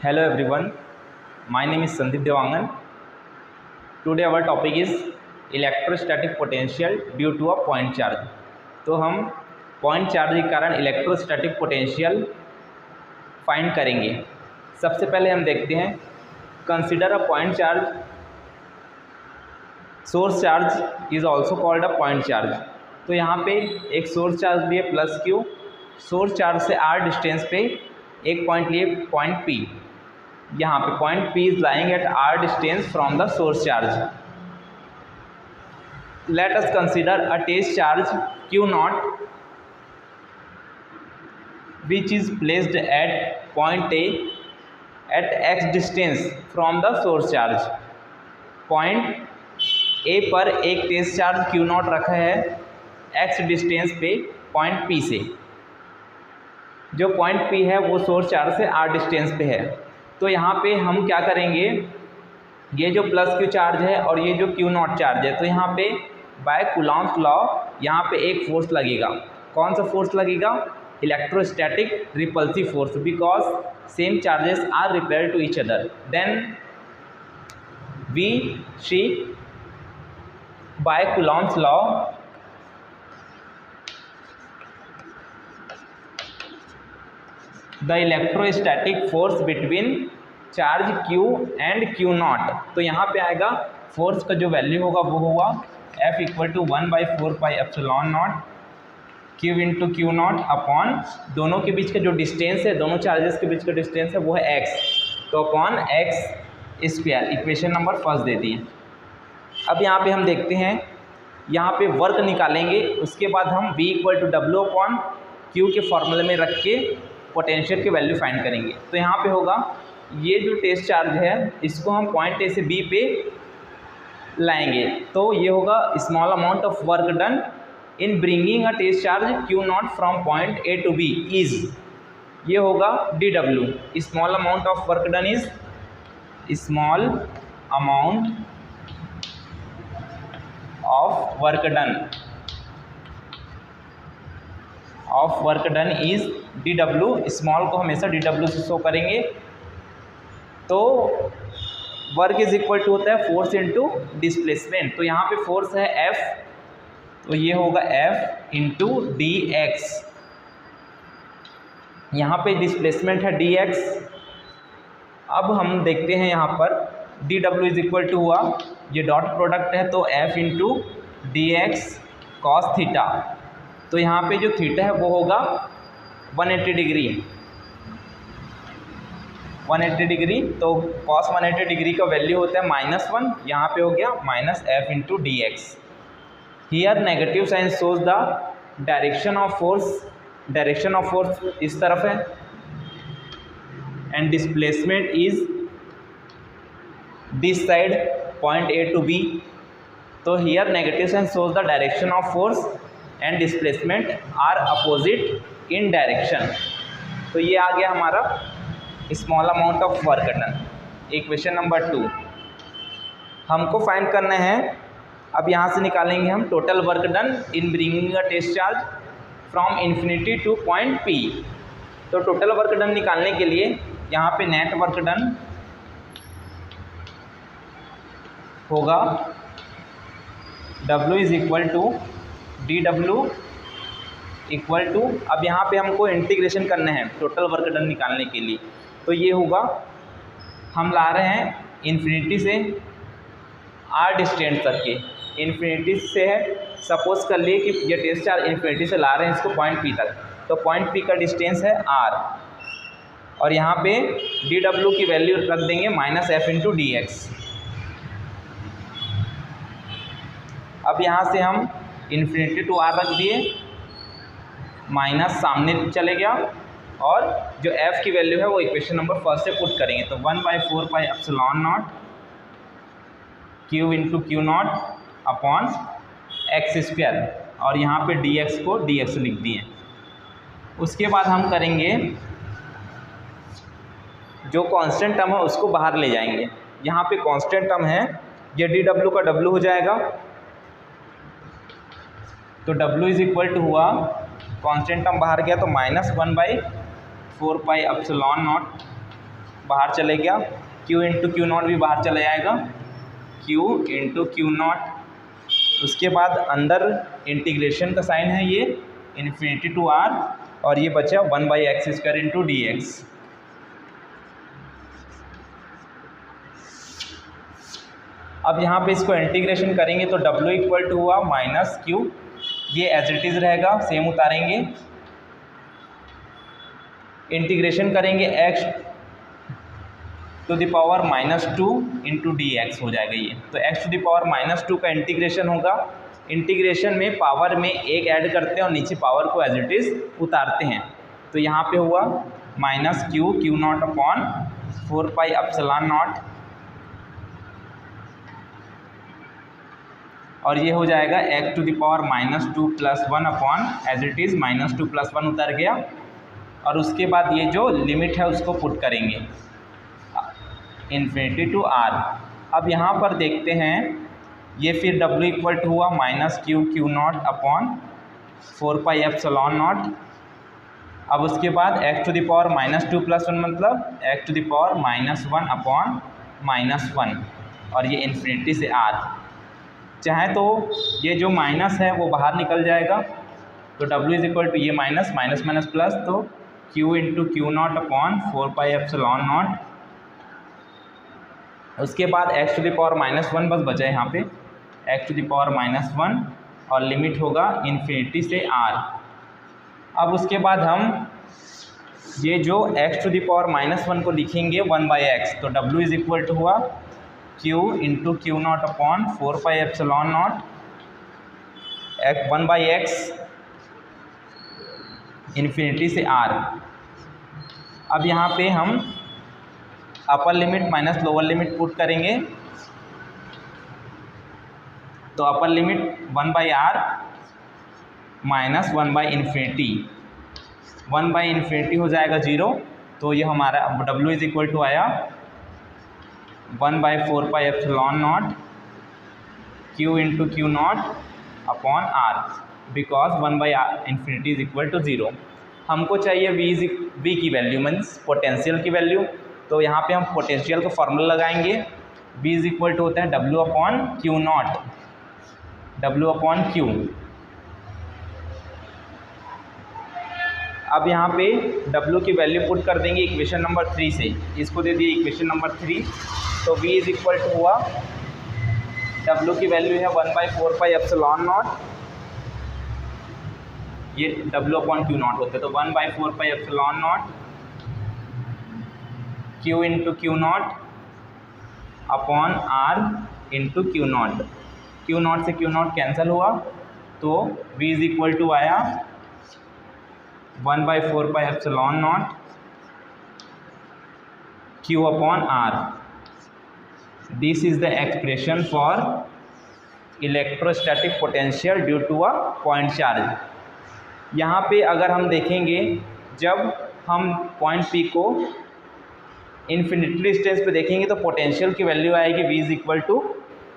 Hello everyone, my name is Sandeep Devangan. Today our topic is electrostatic potential due to a point charge. तो हम point charge के कारण electrostatic potential find करेंगे। सबसे पहले हम देखते हैं, consider a point charge, source charge is also called a point charge. तो यहाँ पे एक सोर्स चार्ज भी है प्लस क्यू, सोर्स चार्ज से आर डिस्टेंस पे एक पॉइंट लिए पॉइंट पी। यहाँ पे point P is lying at r distance from the source charge. Let us consider a test charge Q naught which is placed at point A at x distance from the source charge. Point A पर एक test charge Q not रखा है x distance पे point P से। जो point P है वो source charge से r डिस्टेंस पे है। तो यहाँ पे हम क्या करेंगे, ये जो प्लस क्यू चार्ज है और ये जो क्यू नॉट चार्ज है, तो यहाँ पे बाय कूलॉम्स लॉ यहाँ पे एक फोर्स लगेगा। कौन सा फोर्स लगेगा? Electrostatic repulsive force, because same charges are repel to each other. Then we see by Coulomb's law the electrostatic force between charge Q and Q naught. तो यहाँ पे आएगा फोर्स का जो वैल्यू होगा वो होगा F equal to 1/4 pi epsilon naught Q into Q naught upon दोनों के बीच का जो डिस्टेंस है, दोनों चार्जेस के बीच का डिस्टेंस है वो है x, तो upon x square. Equation number first दे दी है। अब यहाँ पे हम देखते हैं, यहाँ पे वर्क निकालेंगे, उसके बाद हम V equal to W upon Q के फॉर्मूले में रख के पोटेंशियल की वैल्यू फाइंड करेंगे। तो यहाँ पे होगा, ये जो टेस्ट चार्ज है इसको हम पॉइंट A से B पे लाएंगे, तो ये होगा small amount of work done in bringing a test charge Q naught from point A to B is, ये होगा DW। Small amount of work done is, small amount of work done is DW। Small को हमेशा DW से show करेंगे। तो work is equal to होता है force into displacement. तो यहाँ पे फोर्स है F, तो ये होगा F इंटू dx। यहाँ पे डिस्प्लेसमेंट है dx। अब हम देखते हैं यहाँ पर DW इज इक्वल टू हुआ, ये डॉट प्रोडक्ट है तो F into dx cos theta. तो यहाँ पे जो थीटा है वो होगा 180 डिग्री, 180 डिग्री। तो कॉस 180 डिग्री का वैल्यू होता है -1, यहाँ पे हो गया -F into D X. Here negative sign shows the direction of force, direction of force इस तरफ है, and displacement is this side point A to B। तो here negative sign shows the direction of force and displacement are opposite in direction. तो ये आ गया हमारा small amount of work done. Equation number 2 हमको फाइंड करना है। अब यहाँ से निकालेंगे हम total work done in bringing a test charge from infinity to point P। तो टोटल वर्क डन निकालने के लिए यहाँ पे नेट वर्क डन होगा W is equal to DW equal to, अब यहाँ पे हमको इंटीग्रेशन करना है टोटल वर्क डन निकालने के लिए। तो ये होगा, हम ला रहे हैं इन्फिनिटी से r डिस्टेंस तक के, इन्फिनिटी से है, सपोज कर लिए कि ये टेस्ट चार्ज इन्फिनिटी से ला रहे हैं इसको पॉइंट P तक, तो पॉइंट P का डिस्टेंस है r, और यहाँ पे DW की वैल्यू रख देंगे -F इंटू dx। अब यहाँ से हम इन्फिनिटी टू r रख दिए, माइनस सामने चले गया, और जो F की वैल्यू है वो इक्वेशन नंबर फर्स्ट से पुट करेंगे। तो 1/4 pi epsilon naught Q into Q naught upon x square, और यहाँ पे dx को dx लिख दिए। उसके बाद हम करेंगे, जो कांस्टेंट टर्म है उसको बाहर ले जाएंगे। यहाँ पे कांस्टेंट टर्म है, ये DW का W हो जाएगा, तो W इज इक्वल टू हुआ, कांस्टेंट टर्म बाहर गया तो -1/4 पाई एप्सिलॉन नॉट बाहर चले गया, Q इंटू क्यू नॉट भी बाहर चले जाएगा, Q इंटू क्यू नॉट। उसके बाद अंदर इंटीग्रेशन का साइन है ये इन्फिनिटी टू r, और ये बचा 1/x² इंटू डी एक्स। अब यहाँ पे इसको इंटीग्रेशन करेंगे तो w इक्वल टू हुआ माइनस क्यू, ये एज इट इज़ रहेगा, सेम उतारेंगे। इंटीग्रेशन करेंगे x to the power -2 into D X हो जाएगा ये। तो x टू द पावर -2 का इंटीग्रेशन होगा। इंटीग्रेशन में पावर में एक ऐड करते हैं और नीचे पावर को एज इट इज़ उतारते हैं। तो यहाँ पे हुआ माइनस क्यू नॉट अपॉन 4πε0, और ये हो जाएगा x to the power -2 + 1 upon as it is -2 + 1 उतर गया। और उसके बाद ये जो लिमिट है उसको पुट करेंगे इन्फिनिटी टू r। अब यहाँ पर देखते हैं ये फिर w इक्वल टू हुआ -क्यू नॉट अपॉन 4πε0। अब उसके बाद x टू द पावर -2 + 1 मतलब x to the power -1 upon -1, और ये इन्फिनिटी से r। चाहे तो ये जो माइनस है वो बाहर निकल जाएगा, तो w इज इक्वल टू ये माइनस माइनस प्लस, तो q into Q naught upon 4πε0। उसके बाद x टू द पावर -1 बस बचा है यहाँ पे, x टू द पावर -1, और लिमिट होगा इन्फिनिटी से r। अब उसके बाद हम ये जो x टू द पावर -1 को लिखेंगे 1/x, तो w इज इक्वल टू हुआ q into Q naught upon 4πε0 1/x infinity से r। अब यहाँ पे हम upper limit minus lower limit put करेंगे, तो अपर लिमिट 1/r माइनस 1/∞, 1/∞ हो जाएगा 0। तो ये हमारा w इज इक्वल टू आया 1/4πε0 q into Q naught upon r, because 1/∞ is equal to 0। हमको चाहिए v की वैल्यू मीन्स पोटेंशियल की वैल्यू, तो यहाँ पे हम पोटेंशियल का फॉर्मूला लगाएंगे। v इज इक्वल टू होता है w upon Q not, w upon Q. अब यहाँ पे w की वैल्यू पुट कर देंगे इक्वेशन नंबर 3 से, इसको दे दिए इक्वेशन नंबर 3। तो v इज इक्वल टू हुआ w की वैल्यू है 1/4πε0, ये w अपॉन क्यू नॉट होता है, तो 1/4πε0 q into Q naught upon r into Q naught. Q naught से क्यू नॉट कैंसिल हुआ, तो v इज इक्वल टू आया 1/4πε0 q upon r। This is the expression for electrostatic potential due to a point charge. यहाँ पे अगर हम देखेंगे, जब हम पॉइंट P को इन्फिनिटी डिस्टेंस पे देखेंगे तो पोटेंशियल की वैल्यू आएगी v is equal to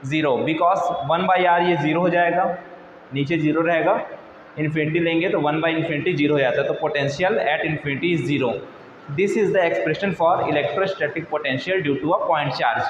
0, because 1/r ये 0 हो जाएगा, नीचे 0 रहेगा। इन्फिनिटी लेंगे तो 1/∞ 0 हो जाता है, तो potential at infinity is 0। This is the expression for electrostatic potential due to a point charge.